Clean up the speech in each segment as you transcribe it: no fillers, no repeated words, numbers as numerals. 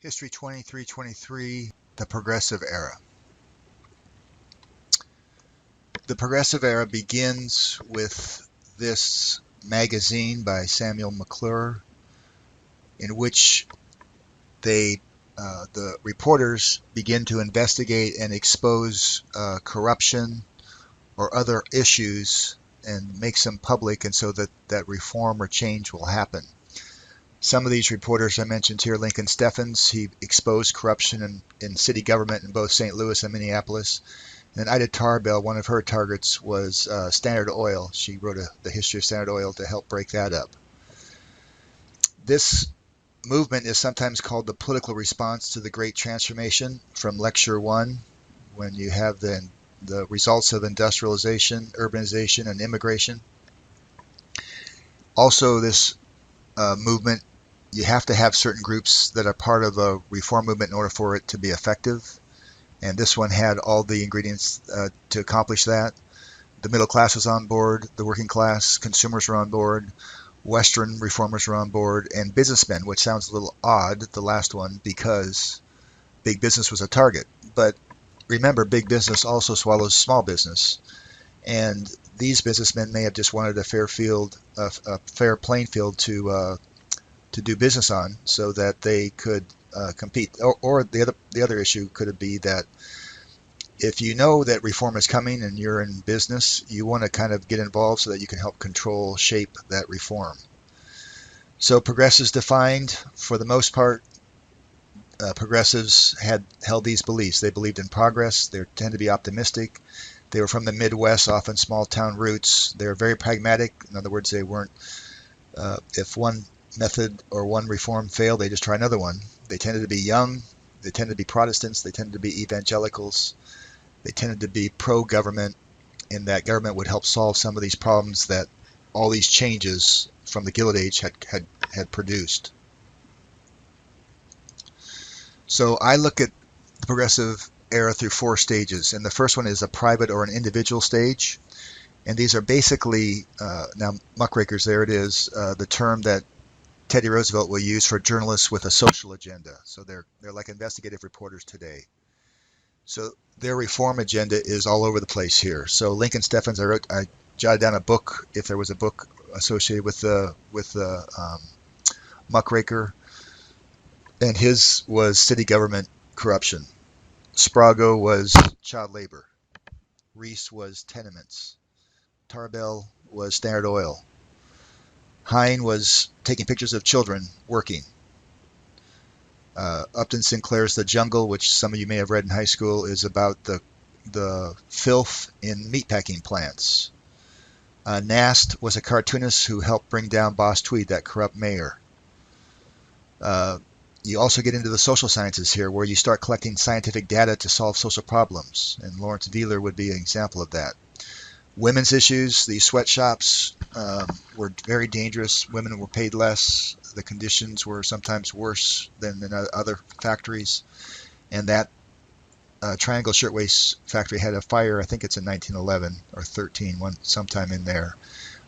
History 2323 The Progressive Era. The Progressive Era begins with this magazine by Samuel McClure, in which the reporters begin to investigate and expose corruption or other issues and makes them public, and so that reform or change will happen. Some of these reporters I mentioned here, Lincoln Steffens, he exposed corruption in city government in both St. Louis and Minneapolis. And Ida Tarbell, one of her targets was Standard Oil. She wrote the history of Standard Oil to help break that up. This movement is sometimes called the political response to the Great Transformation from Lecture 1, when you have the results of industrialization, urbanization, and immigration. Also, this movement, you have to have certain groups that are part of a reform movement in order for it to be effective. And this one had all the ingredients to accomplish that. The middle class was on board, the working class, consumers were on board, Western reformers were on board, and businessmen, which sounds a little odd, the last one, because big business was a target. But remember, big business also swallows small business. And these businessmen may have just wanted a fair playing field to do business on, so that they could compete. Or the other issue could be that if you know that reform is coming and you're in business, you want to kind of get involved so that you can help control, shape that reform. So progressives defined, for the most part, progressives had held these beliefs. They believed in progress. They tend to be optimistic. They were from the Midwest, often small town roots. They were very pragmatic. In other words, they weren't, if one method or one reform failed, they just try another one. They tended to be young. They tended to be Protestants. They tended to be evangelicals. They tended to be pro-government, in that government would help solve some of these problems that all these changes from the Gilded Age had produced. So I look at the Progressive Era through 4 stages, and the first one is a private or an individual stage. And these are basically, now muckrakers, there it is, the term that Teddy Roosevelt will use for journalists with a social agenda. So they're like investigative reporters today. So their reform agenda is all over the place here. So Lincoln Steffens, I jotted down a book, if there was a book associated with the muckraker, and his was city government corruption. Sprague was child labor. Reese was tenements. Tarbell was Standard Oil. Hine was taking pictures of children working. Upton Sinclair's The Jungle, which some of you may have read in high school, is about the filth in meatpacking plants. Nast was a cartoonist who helped bring down Boss Tweed, that corrupt mayor. You also get into the social sciences here, where you start collecting scientific data to solve social problems, and Lawrence Wheeler would be an example of that. Women's issues, these sweatshops were very dangerous. Women were paid less. The conditions were sometimes worse than in other factories. And that Triangle Shirtwaist factory had a fire, I think it's in 1911 or 13, sometime in there,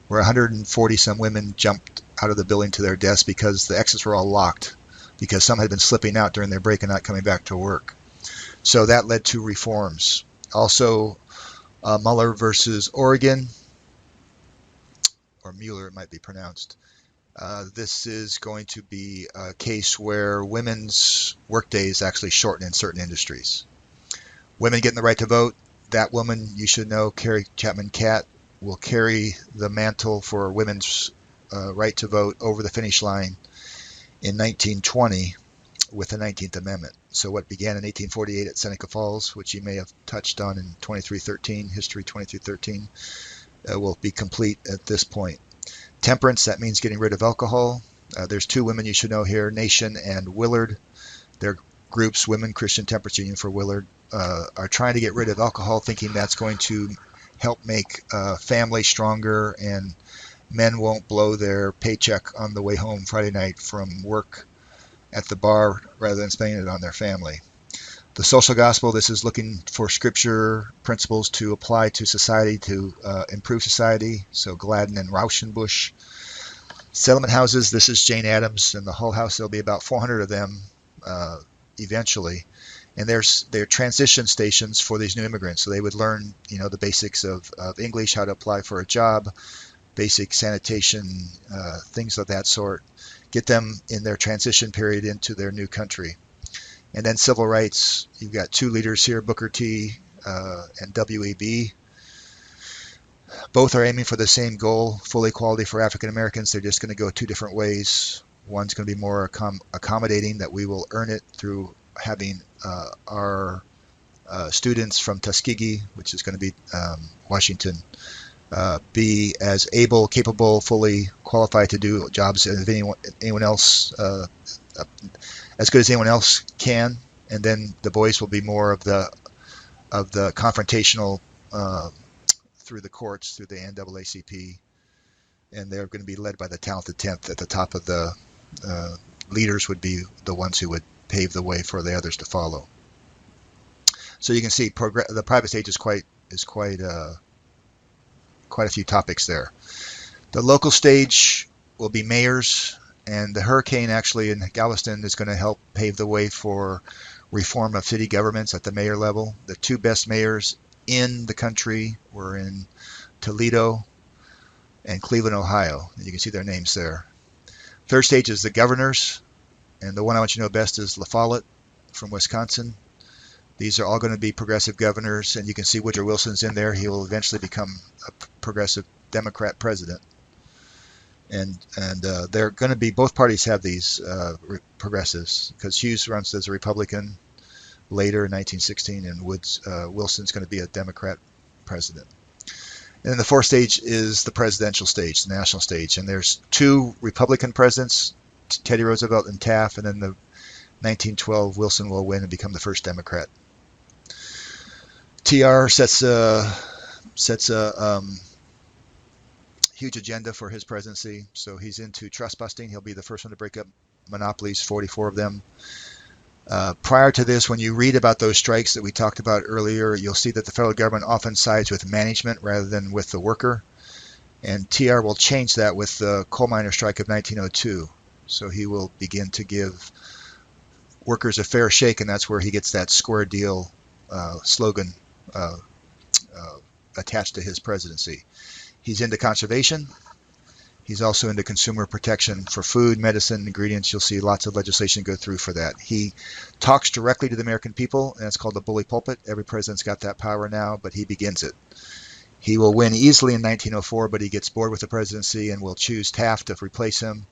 where 140 some women jumped out of the building to their deaths because the exits were all locked, because some had been slipping out during their break and not coming back to work. So that led to reforms. Also, Muller versus Oregon, or Mueller it might be pronounced. This is going to be a case where women's work days actually shorten in certain industries. Women getting the right to vote. That woman, you should know, Carrie Chapman Catt, will carry the mantle for women's right to vote over the finish line in 1920 with the 19th Amendment. So what began in 1848 at Seneca Falls, which you may have touched on in 2313, History 2313, will be complete at this point. Temperance, that means getting rid of alcohol. There's 2 women you should know here, Nation and Willard. Their groups, Women Christian Temperance Union for Willard, are trying to get rid of alcohol, thinking that's going to help make family stronger, and men won't blow their paycheck on the way home Friday night from work at the bar rather than spending it on their family. The social gospel, this is looking for scripture principles to apply to society to improve society. So Gladden and Rauschenbusch. Settlement houses, this is Jane Addams and the Hull House. There'll be about 400 of them eventually. And they're transition stations for these new immigrants. So they would learn, the basics of English, how to apply for a job, basic sanitation, things of that sort. Get them in their transition period into their new country. And then civil rights, you've got two leaders here, Booker T and W.E.B. Both are aiming for the same goal, full equality for African Americans. They're just going to go two different ways. One's going to be more accommodating, that we will earn it through having our students from Tuskegee, which is going to be Washington, be as able, capable, fully qualified to do jobs as anyone else, as good as anyone else can. And then the boys will be more of the confrontational through the courts, through the NAACP, and they're going to be led by the talented 10th. At the top of the leaders would be the ones who would pave the way for the others to follow. So you can see the private stage is quite a few topics there. The local stage will be mayors, and the hurricane actually in Galveston is going to help pave the way for reform of city governments at the mayor level. The two best mayors in the country were in Toledo and Cleveland, Ohio. And you can see their names there. Third stage is the governors, and the one I want you to know best is La Follette from Wisconsin. These are all going to be progressive governors, and you can see Woodrow Wilson's in there. He will eventually become a progressive Democrat president. And they're going to be, both parties have these progressives, because Hughes runs as a Republican later in 1916, and Wilson's going to be a Democrat president. And then the fourth stage is the presidential stage, the national stage. And there's two Republican presidents, Teddy Roosevelt and Taft, and then the 1912 Wilson will win and become the first Democrat. TR sets a huge agenda for his presidency. So he's into trust busting. He'll be the first one to break up monopolies, 44 of them. Prior to this, when you read about those strikes that we talked about earlier, you'll see that the federal government often sides with management rather than with the worker. And TR will change that with the coal miner strike of 1902. So he will begin to give workers a fair shake, and that's where he gets that square deal slogan attached to his presidency. He's into conservation. He's also into consumer protection for food, medicine, ingredients. You'll see lots of legislation go through for that. He talks directly to the American people, and it's called the bully pulpit. Every president's got that power now, but he begins it. He will win easily in 1904, but he gets bored with the presidency and will choose Taft to replace him.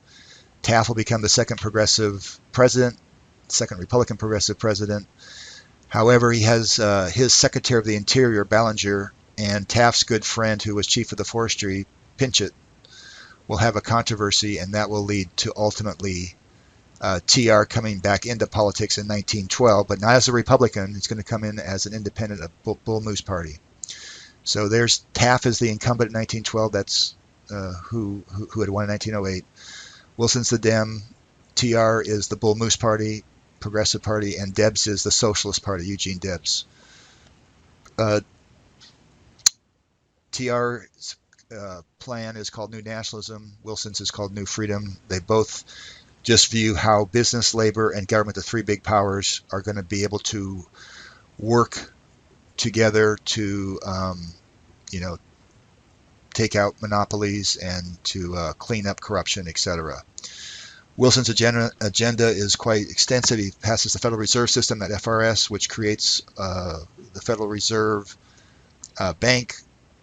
Taft will become the second progressive president, second Republican progressive president. However, he has his Secretary of the Interior, Ballinger, and Taft's good friend, who was chief of the forestry, Pinchot, will have a controversy, and that will lead to ultimately TR coming back into politics in 1912, but not as a Republican. He's going to come in as an independent of Bull Moose Party. So there's Taft as the incumbent in 1912. That's who had won in 1908. Wilson's the Dem. TR is the Bull Moose Party, Progressive Party, and Debs is the Socialist Party, Eugene Debs. TR's plan is called New Nationalism. Wilson's is called New Freedom. They both just view how business, labor, and government, the three big powers, are going to be able to work together to, take out monopolies and to clean up corruption, etc. Wilson's agenda is quite extensive. He passes the Federal Reserve System, that FRS, which creates the Federal Reserve Bank,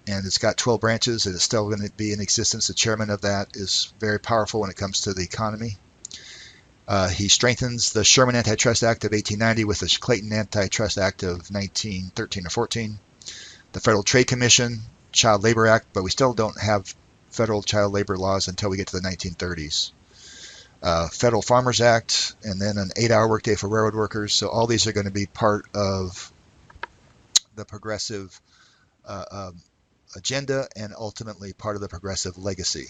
and it's got 12 branches. It is still going to be in existence. The chairman of that is very powerful when it comes to the economy. He strengthens the Sherman Antitrust Act of 1890 with the Clayton Antitrust Act of 1913 or 14. The Federal Trade Commission, Child Labor Act, but we still don't have federal child labor laws until we get to the 1930s. Federal Farmers Act, and then an 8-hour workday for railroad workers. So all these are going to be part of the progressive agenda and ultimately part of the progressive legacy.